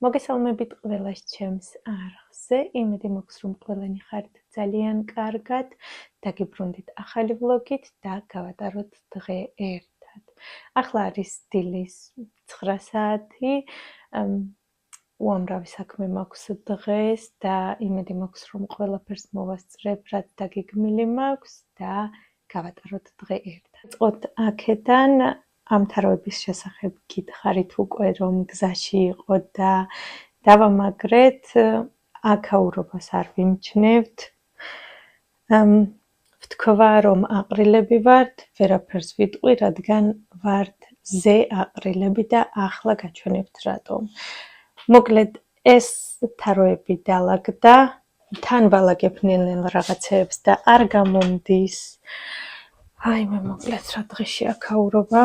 მოგესალმებით ყველას ჩემს არხზე. იმედი მაქვს, რომ ყველანი ხართ ძალიან კარგად, დაგიბრუნდით ახალი ვლოგით და გავატაროთ დღე ერთად. ახლა არის დილის 9 საათი. უამრავი საქმე მაქვს დღეს და იმედი მაქვს, რომ ყველაფერს მოვასწრებ, რაც დაგეგმილი მაქვს და გავატაროთ დღე ერთად. წყოთ აქედან ამ თაროების შესახებ გითხარით უკვე, რომ გზაში იყო და დავამაგრეთ, აქაურობას არ ვიმჩნევთ. ვთქვა, რომ აყრილები ვართ, ვერაფერს ვიტყვი, რადგან ვართ ზე აყრილები და ახლა გაჩვენებთ რატომ. მოკლედ, ეს თაროები დალაგდა, თან ვალაგებ ნელ-ნელ რაღაცეებს და არ გამომდის. აი, მე მოკლედ რა დღეში აქაურობა.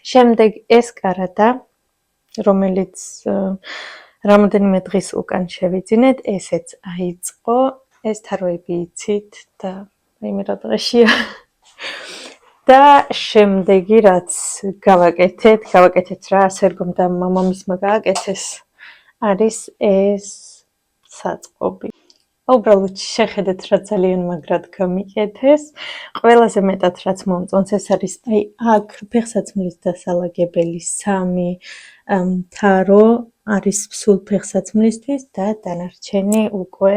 შემდეგ ეს კარადა, რომელიც რამოდენიმე დღის უკან შევიძინეთ, ესეც აიწყო. ეს თაროები იცით და აი მე რა დღეშია. და შემდეგი რაც გავაკეთეთ რა, სერგომ და მამამისმა გააკეთეს, არის ეს საწყობი. უბრალოდ შეხედეთ რა ძალიან მაგრად გამიკეთეს. ყველაზე მეტად რაც მომწონს, ეს არის აი აქ ფეხსაცმლის დასალაგებელი 3 თარო არის სულ ფეხსაცმლისთვის და დანარჩენი უკვე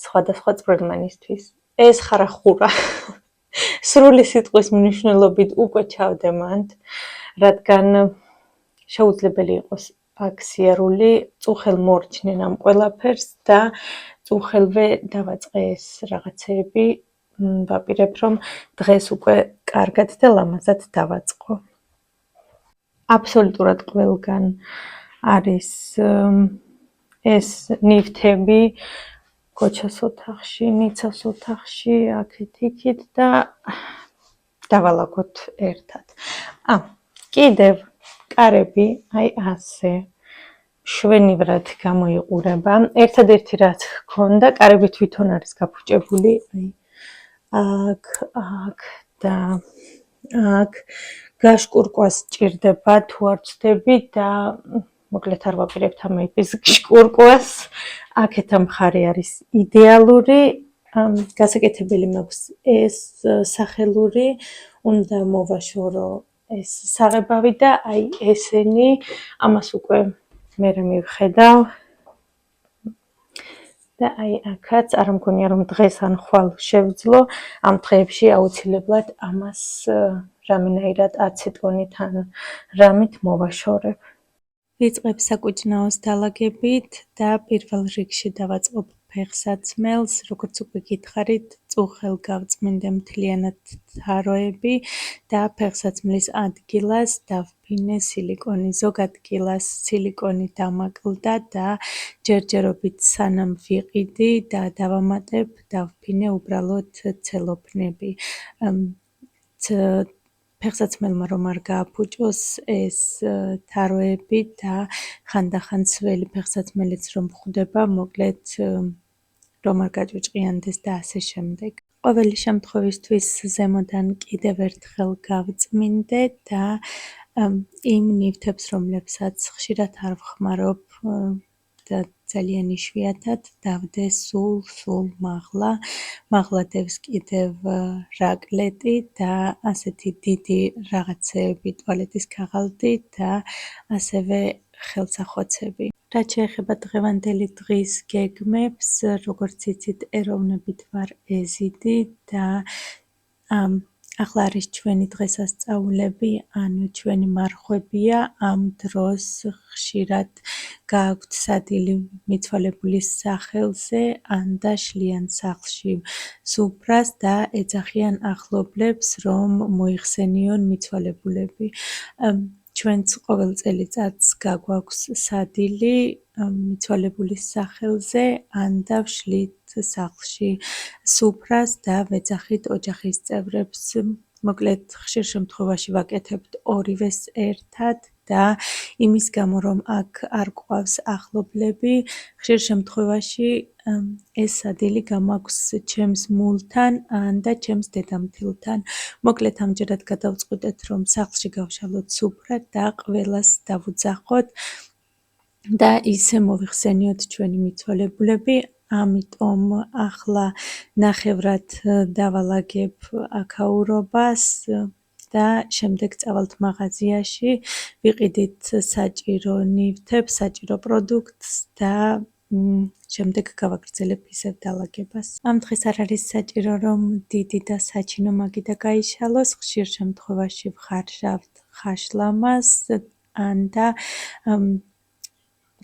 სხვადასხვა წვრილმანისთვის. ეს ხარახურა. სრული სიტყვის მნიშვნელობით უკვე ჩავდემანთ, რადგან შეუძლებელი იყოს აქ სიარული, წუხელ მორჩნენ ამ ყველაფერს და წუხელვე დავაწყე ეს რაღაცეები, ვაპირებ, რომ დღეს უკვე კარგად და ლამაზად დავაწყო. აბსოლუტურად ყველგან არის ეს ნივთები, გოჩას ოთახში, ნიცას ოთახში, აქეთ-იქით და დავალაგოთ ერთად. კიდევ კარები, აი ასე. შვენივრად გამოიყურება. ერთადერთი რაც ჰქონდა, კარები თვითონ არის გაფუჭებული, აი აქ და აქ გაშკურკვას ჭირდება თუ არ ვცდები და მოკლედ არ ვაპირებთ ამის შკურკვას. აქეთ მხარე არის იდეალური. გასაკეთებელი მაქვს ეს სახელური, უნდა მოვაშორო ეს საღებავი და აი ესენი, ამას უკვე მე მივხედავ. და აი აქაც არ მგონია რომ დღეს ან ხვალ შევძლო, ამ დღეებში აუცილებლად ამას რამენაირად 10 ტონით ან რამით მოვაშორებ. ვიწყებ საკუჭნაოს დალაგებით და პირველ რიგში დავაწყობ ფეხსაცმელს, როგორც უკვე გითხარით, წუხელ გავწმინდე მთლიანად თაროები და ფეხსაცმლის ადგილას დავფინე სილიკონი. ზოგ ადგილას სილიკონი დამაკლდა და ჯერჯერობით სანამ ვიყიდი და დავამატებ, დავფინე უბრალოდ ცელოფნები. ფეხსაცმელმა რომ არ გააფუჭოს ეს თაროები და ხანდახან სველი ფეხსაცმელიც რომ ხვდება, მოკლედ რომ არ გაჭუჭყიანდეს და ასე შემდეგ. ყოველი შემთხვევისთვის ზემოდან კიდევ ერთხელ გავწმინდე და იმ ნივთებს, რომლებსაც ხშირად არ ვხმარობ და ძალიან იშვიათად დავდე სულ მაღლა. მაღლა დევს კიდევ რაკლეტი და ასეთი დიდი რაღაცეები, ტუალეტის ქაღალდი და ასევე ხელსახოცები. რაც შეეხება დღევანდელი დღის გეგმებს, როგორც იცით, ეროვნებით ვარ ეზიდი და ახლა არის ჩვენი დღესასწაულები, ანუ ჩვენი მარხვებია, ამ დროს ხშირად გააქვთ სადილი მიცვალებულის სახელზე, ან და შლიან სახლში სუფრას და ეძახიან ახლობლებს, რომ მოიხსენიონ მიცვალებულები. ჩვენც ყოველ წელიწადს გაგვაქვს სადილი მიცვალებულის სახელზე, ან და ვშლით სახლში სუფრას და ვეძახით ოჯახის წევრებს. მოკლედ, ხშირ შემთხვევაში ვაკეთებთ ორივეს ერთად და იმის გამო, რომ აქ არ გვყავს ახლობლები, ხშირ შემთხვევაში ეს სადილი გამაქვს ჩემს მულთან ან და ჩემს დედამთილთან. მოკლედ, ამჯერად გადავწყვიტეთ, რომ სახლში გავშალოთ სუფრა და ყველას დავუძახოთ. და ისე მოვიხსენიოთ ჩვენი მიცვალებულები, ამიტომ ახლა ნახევრად დავალაგებ აქაურობას და შემდეგ წავალთ მაღაზიაში, ვიყიდით საჭირო ნივთებს, საჭირო პროდუქტს და შემდეგ გავაგრძელებ ისევ დალაგებას. ამ დღეს არ არის საჭირო, რომ დიდი და საჩინო მაგიდა გაიშალოს, ხშირ შემთხვევაში ვხარშავთ ხაშლამას და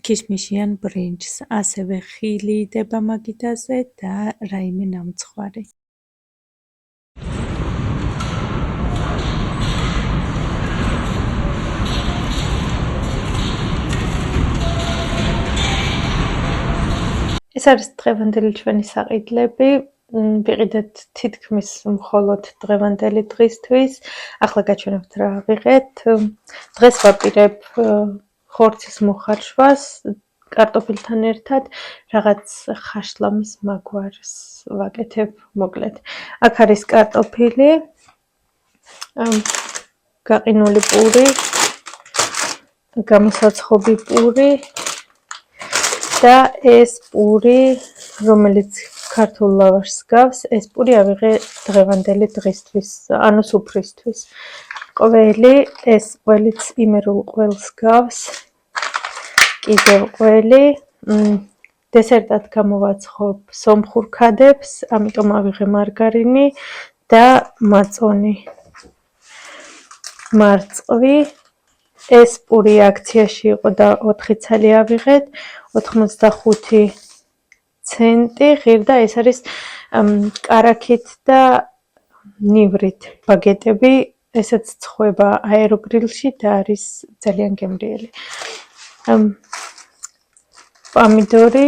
ქიშმიშიან ბრინჯს, ასევე ხილი იდება მაგიდაზე და რაიმე ნამცხვარი. ეს არის დღევანდელი ჩვენი საყიდლები. ვიყიდეთ თითქმის მხოლოდ დღევანდელი დღისთვის. ახლა გაჩვენებთ რა ვიღეთ. დღეს ვაპირებ ხორცის მოხარშვას კარტოფილთან ერთად, რაღაც ხაშლამის მაგვარს ვაკეთებ მოკლედ. აქ არის კარტოფილი, გაყინული პური, გამოსაცხობი პური და ეს პური, რომელიც ქართულ ლავაშს გავს, ეს პური ავიღე დღევანდელი დღისთვის, ანუ სუფრისთვის. ყველი, ეს ყველიც იმერულ ყველს გავს, კიდევ ყველი, დესერტად გამოვაცხობ სომხურ ქადებს, ამიტომ ავიღე მარგარინი და მაწონი. მარწყვი, ეს პური აქციაში იყო და 4 ცალი ავიღეთ, 85 ცენტი ღირდა, ეს არის კარაქით და ნივრით ბაგეტები, ესეც ცხვება აეროგრილში და არის ძალიან გემრიელი. პამიდორი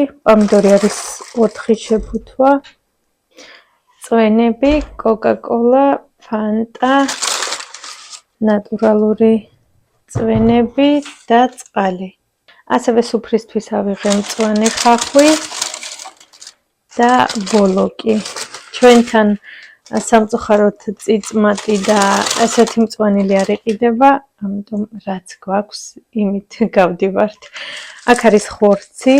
არის 4 შეფუთვა, წვენები, კოკა-კოლა, ფანტა, ნატურალური წვენები და წყალი. ასევე სუფრისთვის ავიღე მწვანე ხახვი და ბოლოკი. ჩვენთან სამწუხაროდ წიწმატი და ესეთი მწვანილი არ იყიდება, ამიტომ რაც გვაქვს, იმით გავდივართ. აქ არის ხორცი.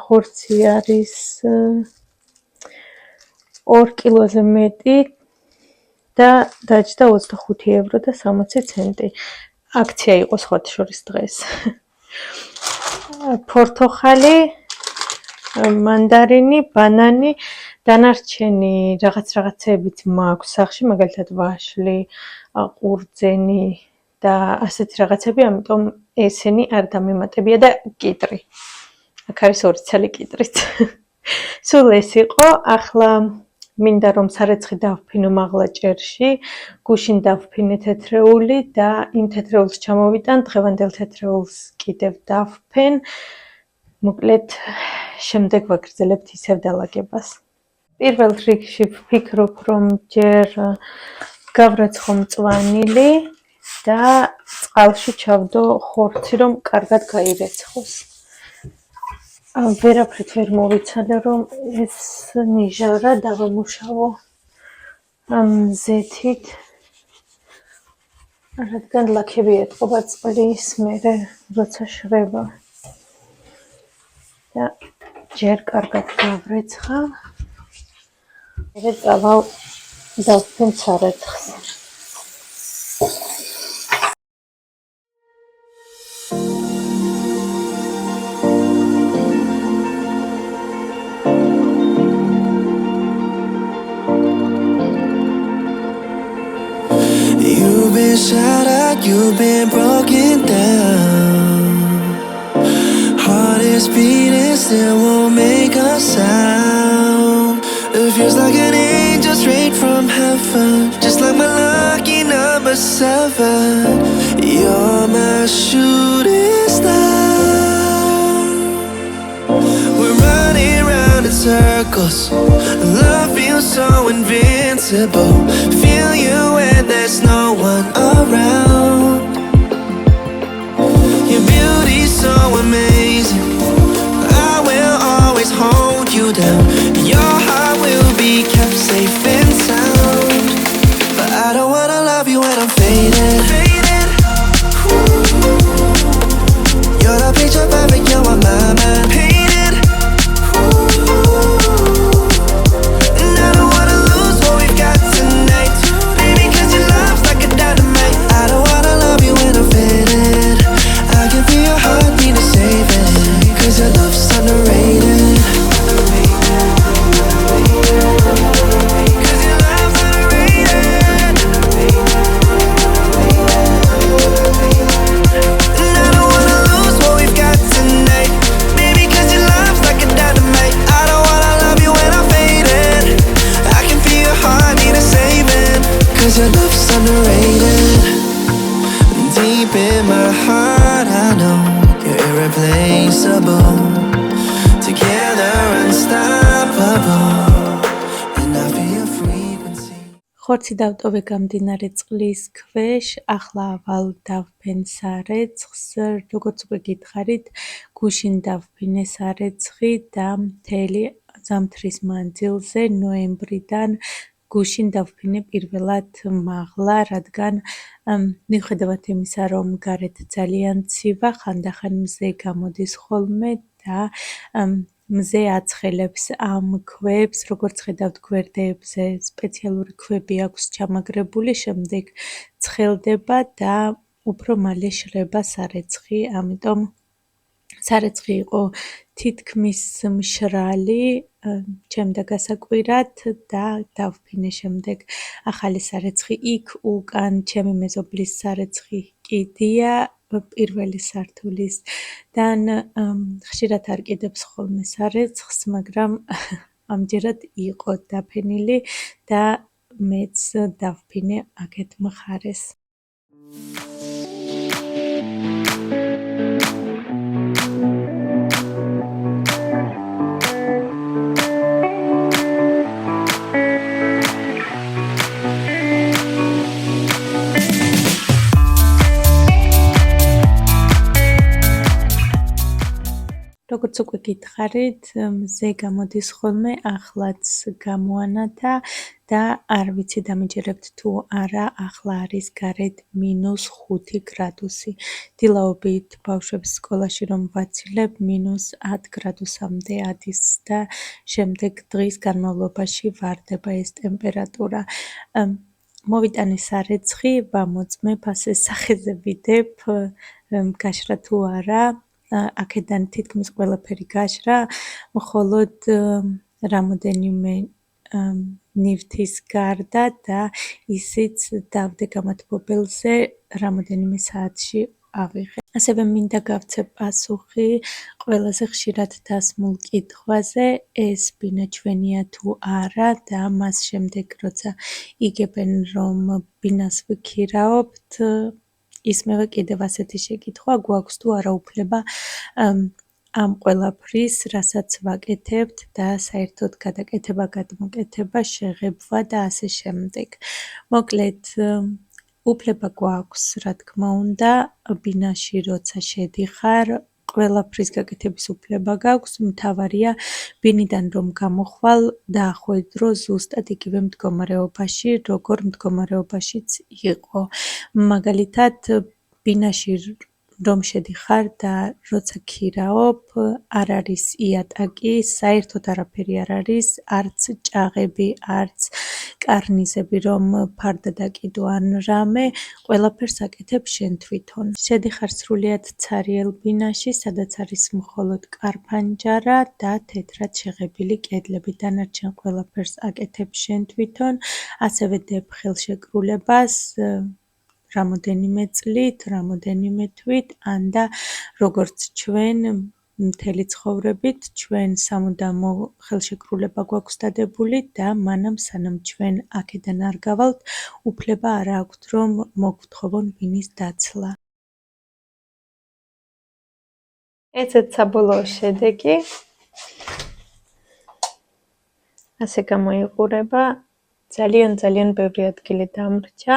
ხორცი არის 2 კილოზე მეტი და დაჯდა 25 евро და 60 ცენტი. აქცია იყო სხვათა შორის დღეს. ფორთოხალი, მანდარინი, ბანანი, დანარჩენი რაღაცებიც მაქვს სახში, მაგალითად ვაშლი, ყურძენი და ასეთი რაღაცები, ამიტომ ესენი არ დამემატებია და კიტრი. აქ არის 2 ცალი კიტრიც. სულ ეს იყო, ახლა მინდა რომ სარეცხი დავფინო მაღლა ჭერში, გუშინ დავფინე თეთრეული და იმ თეთრეულს ჩამოვიტან, დღევანდელ თეთრეულს კიდევ დავფენ. მოკლედ შემდეგ ვაგრძელებთ ისევ დალაგებას. პირველ რიგში ვფიქრობ, რომ ჯერ გავრეცხო მწვანილი და წყალში ჩავდო ხორცი, რომ კარგად გაირეცხოს. ვერაფრით ვერ მოვიცალე, რომ ეს ნიჟარა დავამუშავო ზეთით, რადგან ლაქები ეტყობა წყლის მერე, როცა შრება. და ჯერ კარგად გავრეცხავ, მერე წავალ დავფენ სარეცხს. You've been shattered, you've been broken down. Heart is beating, still won't make a sound. It feels like an angel straight from heaven, just like my lucky number 7. You're my shooting star. We're running round in circles. Love feels so invincible. Feel you when there's no one around. Your beauty's so amazing. I will always hold you down. Your heart will be kept safe and sound. But I don't wanna love you when I'm faded. You're the picture perfect. irreplaceable. Together unstoppable. And I feel frequency. ხორცი დავტოვე გამდინარე წყლის ქვეშ, ახლა ავალ დავფენ სარეცხს, როგორც უკვე გითხარით, გუშინ დავფინე სარეცხი და მთელი ზამთრის მანძილზე ნოემბრიდან გუშინ დავფინე პირველად მაღლა, რადგან მიუხედავად იმისა, რომ გარეთ ძალიან ცივა, ხანდახან მზე გამოდის ხოლმე და მზე აცხელებს ამ ქვებს, როგორც ხედავთ გვერდებზე სპეციალური ქვები აქვს ჩამაგრებული, შემდეგ ცხელდება და უფრო მალე შრება სარეცხი, ამიტომ სარეცხი იყო თითქმის მშრალი ჩემდა გასაკვირად და დავფინე შემდეგ ახალი სარეცხი იქ უკან ჩემი მეზობლის სარეცხი კიდია პირველი სართულისგან ხშირად არ კიდებს ხოლმე სარეცხს, მაგრამ ამჯერად იყო დაფენილი და მეც დავფინე აქეთ მხარეს. როგორც უკვე გითხარით, მზე გამოდის ხოლმე, ახლაც გამოანათა და არ ვიცი დამიჯერებთ თუ არა, ახლა არის გარეთ -5 გრადუსი. დილაობით ბავშვებს სკოლაში რომ ვაცილებ, -10 გრადუსამდე ადის და შემდეგ დღის განმავლობაში ვარდება ეს ტემპერატურა. მოვიტანე სარეცხი, ვამოწმებ, ასე სახეზე ვიდებ, გაშრა თუ არა. აქედან თითქმის ყველაფერი გაშრა, მხოლოდ რამოდენიმე ნივთის გარდა და ისიც დავდე გამათბობელზე რამოდენიმე საათში ავიღე. ასევე მინდა გავცე პასუხი ყველაზე ხშირად დასმულ კითხვაზე, ეს ბინა ჩვენია თუ არა და მას შემდეგ როცა იგებენ რომ ბინას ვქირავთ, ისმევა კიდევ ასეთი შეკითხვა, გვაქვს თუ არა უფლება ამ ყველაფრის, რასაც ვაკეთებთ და საერთოდ გადაკეთება, გადმოკეთება, შეღებვა და ასე შემდეგ. მოკლედ, უფლება გვაქვს, რა თქმა უნდა, ბინაში როცა შედიხარ, ყველაფრის გაკეთების უფლება გაქვს, მთავარია ბინიდან რომ გამოხვალ დაახვედრო ზუსტად იგივე მდგომარეობაში, როგორ მდგომარეობაშიც იყო. მაგალითად, ბინაში რომ შედიხარ და როცა ქირაობ, არ არის იატაკი, საერთოდ არაფერი არ არის, არც ჭაღები, არც კარნიზები, რომ ფარდა დაკიდო ან რამე, ყველაფერს აკეთებ შენ თვითონ. შედიხარ სრულიად ცარიელ ბინაში, სადაც არის მხოლოდ კარფანჯარა და თეთრად შეღებილი კედლები. დანარჩენ ყველაფერს აკეთებ შენ თვითონ, ასევე დებ ხელშეკრულებას რამოდენიმე წლით, რამოდენიმე თვით, ან და როგორც ჩვენ მთელი ცხოვრებით, ჩვენ სამუდამო ხელშეკრულება გვაქვს დადებული და მანამ სანამ ჩვენ აქედან არ გავალთ, უფლება არ აქვთ რომ მოგვითხოვონ ბინის დაცლა. ესეც საბოლოო შედეგი. ასე გამოიყურება. ძალიან ბევრი ადგილი დამრჩა.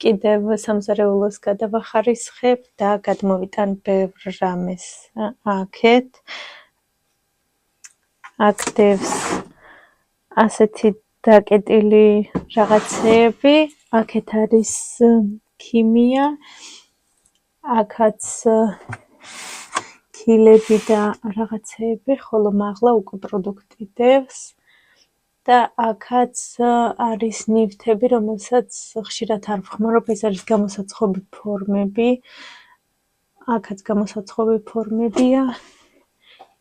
კიდევ სამზარეულოს გადავახარისხებ და გადმოვიტან ბევრ რამეს აქეთ. აქ დევს ასეთი დაკეტილი რაღაცეები, აქეთ არის ქიმია, აქაც ქილები და რაღაცეები, ხოლო მაღლა უკვე პროდუქტი დევს. და აქაც არის ნივთები, რომელსაც ხშირად არ ვხმარობ, ეს არის გამოსაცხობი ფორმები. აქაც გამოსაცხობი ფორმებია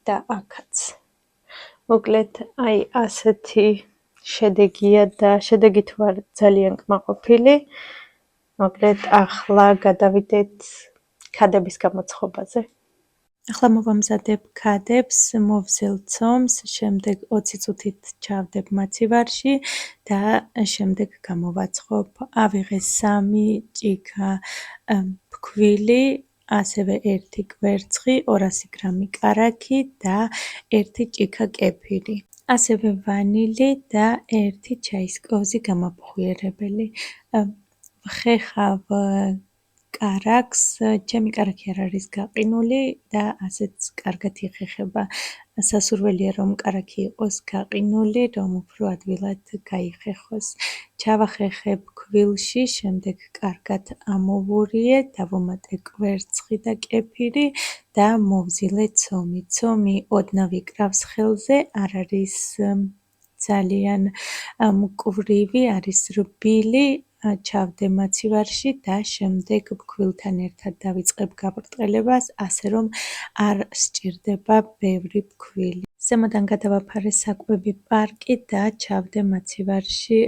და აქაც. მოკლედ, აი ასეთი შედეგია და შედეგით ვარ ძალიან კმაყოფილი. მოკლედ, ახლა გადავიდეთ ქადების გამოცხობაზე. ახლა მოვამზადებ ქადებს, მოვზელ ცომს, შემდეგ 20 წუთით ჩავდებ მაცივარში და შემდეგ გამოვაცხობ. ავიღე 3 ჭიქა ფქვილი, ასევე 1 კვერცხი, 200 გრამი კარაქი და 1 ჭიქა კეფირი. ასევე ვანილი და 1 ჩაის კოვზი გამაფხვიერებელი. ვხეხავ კარაქს, ჩემი კარაქი არ არის გაყინული და ასეც კარგად იხეხება. სასურველია რომ კარაქი იყოს გაყინული, რომ უფრო ადვილად გაიხეხოს. ჩავახეხებ ქვილში, შემდეგ კარგად ამოვურიე, დავუმატე კვერცხი და კეფირი და მოვზილე ცომი. ცომი ოდნავ იკრავს ხელზე, არ არის ძალიან მკვრივი, არის რბილი. ჩავდე მაცივარში და შემდეგ ფქვილთან ერთად დავიწყებ გაბრტყელებას, ასე რომ არ სჭირდება ბევრი ფქვილი. ზემოდან გადავაფარე საკვები პარკი და ჩავდე მაცივარში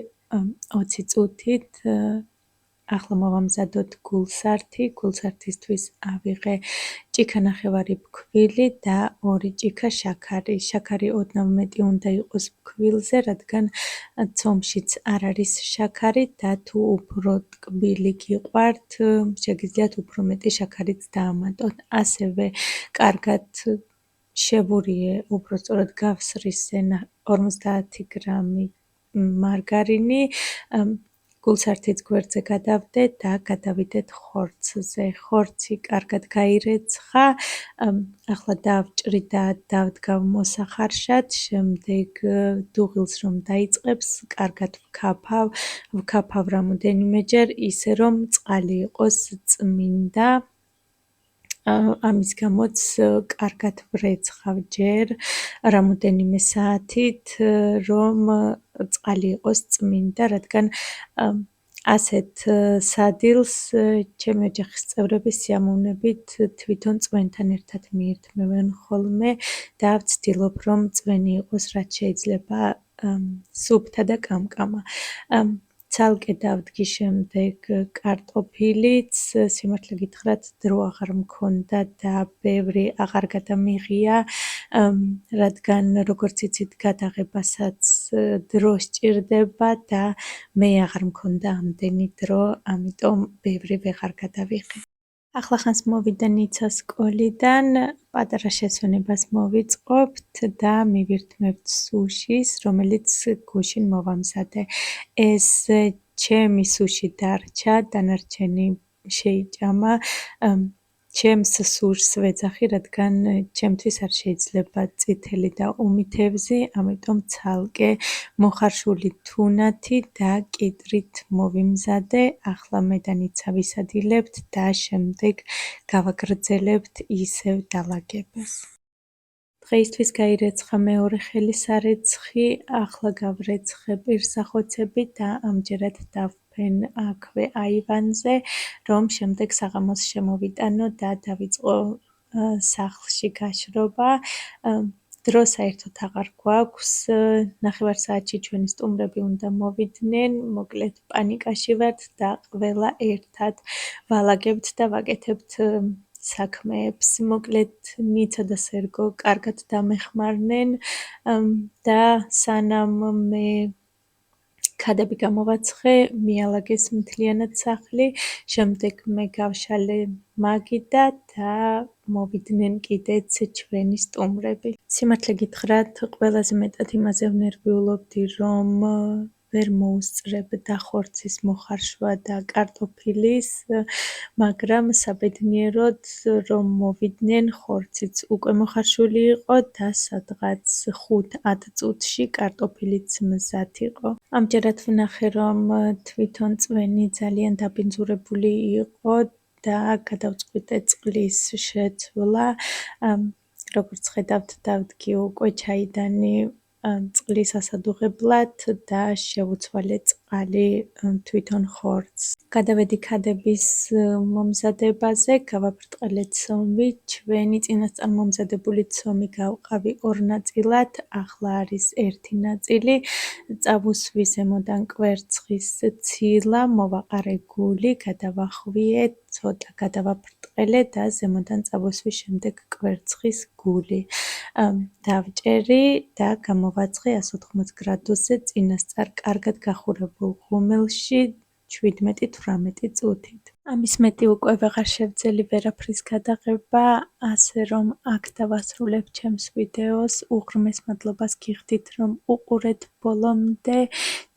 20 წუთით. ახლა მოვამზადოთ გულსართი. გულსართისთვის ავიღე ჭიქანახევარი ფქვილი და 2 ჭიქა შაქარი. შაქარი ოდნავ მეტი უნდა იყოს ფქვილზე, რადგან ცომშიც არ არის შაქარი და თუ უფრო ტკბილი გიყვართ, შეგიძლიათ უფრო მეტი შაქარიც დაამატოთ. ასევე კარგად შევურიე, უბრალოდ გავსრისე 50 გრამი მარგარინი. გულსართის გვერდზე გადავდე და გადავიდეთ ხორცზე. ხორცი კარგად გაირეცხა. ახლა დავჭრი და დავდგავ მოსახარშად. შემდეგ დუღილს რომ დაიწყებს, კარგად ვქაფავ რამოდენიმეჯერ, ისე რომ წყალი იყოს წმინდა. ამის გამოც კარგად ვრეცხავ ჯერ რამოდენიმე საათით, რომ წყალი იყოს წმინდა, რადგან ასეთ სადილს ჩემი ოჯახის წევრები სიამოვნებით თვითონ წვენთან ერთად მიირთმევენ ხოლმე და ვცდილობ, რომ წვენი იყოს რაც შეიძლება სუფთა და კამკამა. ცალკე დავდგი შემდეგ კარტოფილიც, სიმართლე გითხრათ, დრო აღარ მქონდა და ბევრი აღარ გადამიღია, რადგან როგორც იცით, გადაღებასაც დრო სჭირდება და მე აღარ მქონდა ამდენი დრო, ამიტომ ბევრი ვეღარ გადავიღე. ახლახანს მოვიდა ნიცა სკოლიდან, პატარა შესვენებას მოვიწყობთ და მივირთმევთ სუშის, რომელიც გუშინ მოვამზადე. ეს ჩემი სუში დარჩა, დანარჩენი შეიჭამა. ჩემს სურს ვეძახი, რადგან ჩემთვის არ შეიძლება წითელი და უმითევზი, ამიტომ ცალკე მოხარშული თუნათი და კიტრით მოვიმზადე. ახლა მე და ნიცა ვისადილებთ და შემდეგ გავაგრძელებთ ისევ დალაგებას. დღეისთვის გაირეცხა მეორე ხელისარეცხი, ახლა გავრეცხე პირსახოცები და ამჯერად დავფენ აქვე აივანზე, რომ შემდეგ საღამოს შემოვიტანო და დავიწყო სახლში გაშრობა. დრო საერთოდ აღარ გვაქვს, 9 საათში ჩვენი სტუმრები უნდა მოვიდნენ, მოკლედ პანიკაში ვართ და ყველა ერთად ვალაგებთ და ვაკეთებთ საქმეებს. მოკლედ ნიცა და სერგო კარგად დამეხმარნენ და სანამ მე ქადები გამოვაცხე, მიალაგეს მთლიანად სახლი, შემდეგ მე გავშალე მაგიდა და მოვიდნენ კიდეც ჩვენი სტუმრები. სიმართლე გითხრათ, ყველაზე მეტად იმაზე ვნერვიულობდი, რომ ვერ მოუსწრებ და ხორცის მოხარშვა და კარტოფილის, მაგრამ საბედნიეროდ რომ მოვიდნენ, ხორციც უკვე მოხარშული იყო და სადღაც 5-10 წუთში კარტოფილიც მზად იყო. ამჯერად ვნახე, რომ თვითონ წვენი ძალიან დაბინძურებული იყო და გადავწყვიტე წყლის შეცვლა. როგორც ხედავთ, დავდგი უკვე ჩაიდანი წყლის ასადუღებლად და შევუცვალე წყალი თვითონ ხორცს. გადავედი ქადების მომზადებაზე, გავაბრტყელე ცომი. ჩვენი წინასწარ მომზადებული ცომი გავყავი 2 ნაწილად, ახლა არის 1 ნაწილი. წავუსვი ზემოდან კვერცხის ცილა, მოვაყარე გული, გადავახვიე, ცოტა გადავაბრტყელე და ზემოდან წავუსვი შემდეგ კვერცხის გული. დავჭერი და გამოვაცხე 180 გრადუსზე წინასწარ კარგად გახურებულ ღუმელში. 17-18 წუთით. ამის მეტი უკვე ვეღარ შევძელი ვერაფრის გადაღება, ასე რომ აქ დავასრულებ ჩემს ვიდეოს. უღრმეს მადლობას გიხდით, რომ უყურეთ ბოლომდე.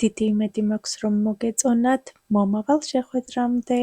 დიდი იმედი მაქვს, რომ მოგეწონათ. მომავალ შეხვედრამდე.